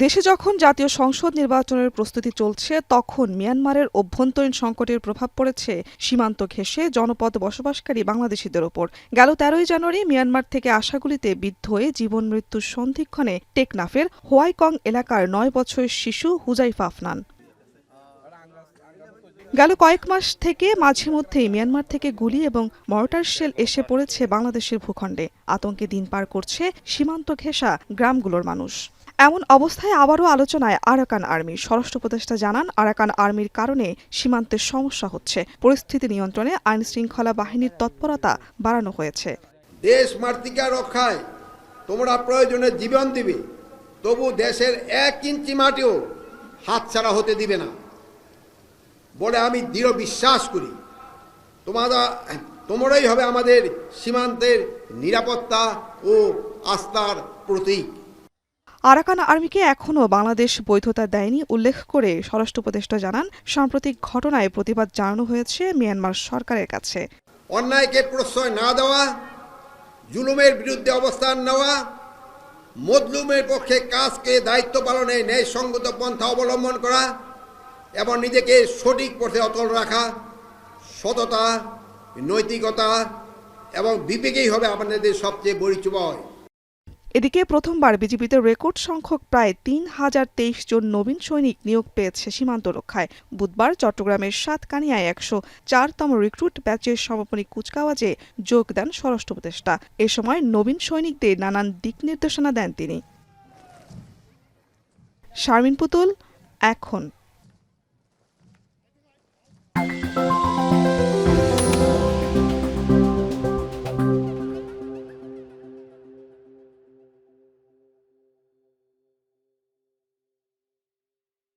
দেশে যখন জাতীয় সংসদ নির্বাচনের প্রস্তুতি চলছে, তখন মিয়ানমারের অভ্যন্তরীণ সংকটের প্রভাব পড়েছে সীমান্ত ঘেঁষে জনপদ বসবাসকারী বাংলাদেশিদের ওপর। গেল ১৩ জানুয়ারি মিয়ানমার থেকে আসাগুলিতে বিদ্ধ হয়ে জীবন মৃত্যুর সন্ধিক্ষণে টেকনাফের হোয়াইকং এলাকার ৯ বছরের শিশু হুজাইফা আফনান। গেল কয়েক মাস থেকে মাঝে মধ্যেই মিয়ানমার থেকে গুলি এবং মর্টার শেল এসে পড়েছে বাংলাদেশের ভূখণ্ডে। আতঙ্কে দিন পার করছে সীমান্ত ঘেঁষা গ্রামগুলোর মানুষ। এমন অবস্থায় আবারও আলোচনায় আরাকান আর্মি। স্বরাষ্ট্র উপদেষ্টা জানান, আরাকান আর্মির কারণে সীমান্তে সমস্যা হচ্ছে। পরিস্থিতি নিয়ন্ত্রণে আইন শৃঙ্খলা বাহিনীর তৎপরতা বাড়ানো হয়েছে। দেশ মাতৃকা রক্ষায় তোমরা প্রয়োজনে জীবন দিবে, তবু দেশের ১ ইঞ্চি মাটিও হাতছাড়া হতে দিবে না বলে আমি দৃঢ় বিশ্বাস করি। তোমরাই হবে আমাদের সীমান্তের নিরাপত্তা ও আস্থার প্রতীক। আরাকান আর্মিকে এখনও বাংলাদেশ বৈধতা দেয়নি উল্লেখ করে স্বরাষ্ট্র উপদেষ্টা জানান, সাম্প্রতিক ঘটনায় প্রতিবাদ জানানো হয়েছে মিয়ানমার সরকারের কাছে। অন্যায়কে প্রশ্রয় না দেওয়া, জুলুমের বিরুদ্ধে অবস্থান নেওয়া, মজলুমের পক্ষে কাজকে দায়িত্ব পালনে ন্যায়সঙ্গত পন্থা অবলম্বন করা এবং নিজেকে সঠিক পথে অটল রাখা, সততা, নৈতিকতা এবং বিবেকেই হবে আপনাদের সবচেয়ে বড় চুবয়। এদিকে প্রথমবার বিজিবিতে রেকর্ড সংখ্যক প্রায় ৩,০২৩ জন নবীন সৈনিক নিয়োগ পেয়েছে সীমান্ত রক্ষায়। বুধবার চট্টগ্রামের সাতকানিয়ায় ১০৪তম রিক্রুট ব্যাচের সমাপনী কুচকাওয়াজে যোগ দেন স্বরাষ্ট্র উপদেষ্টা। এ সময় নবীন সৈনিকদের নানান দিক নির্দেশনা দেন তিনি। শারমিন পুতুল, এখন।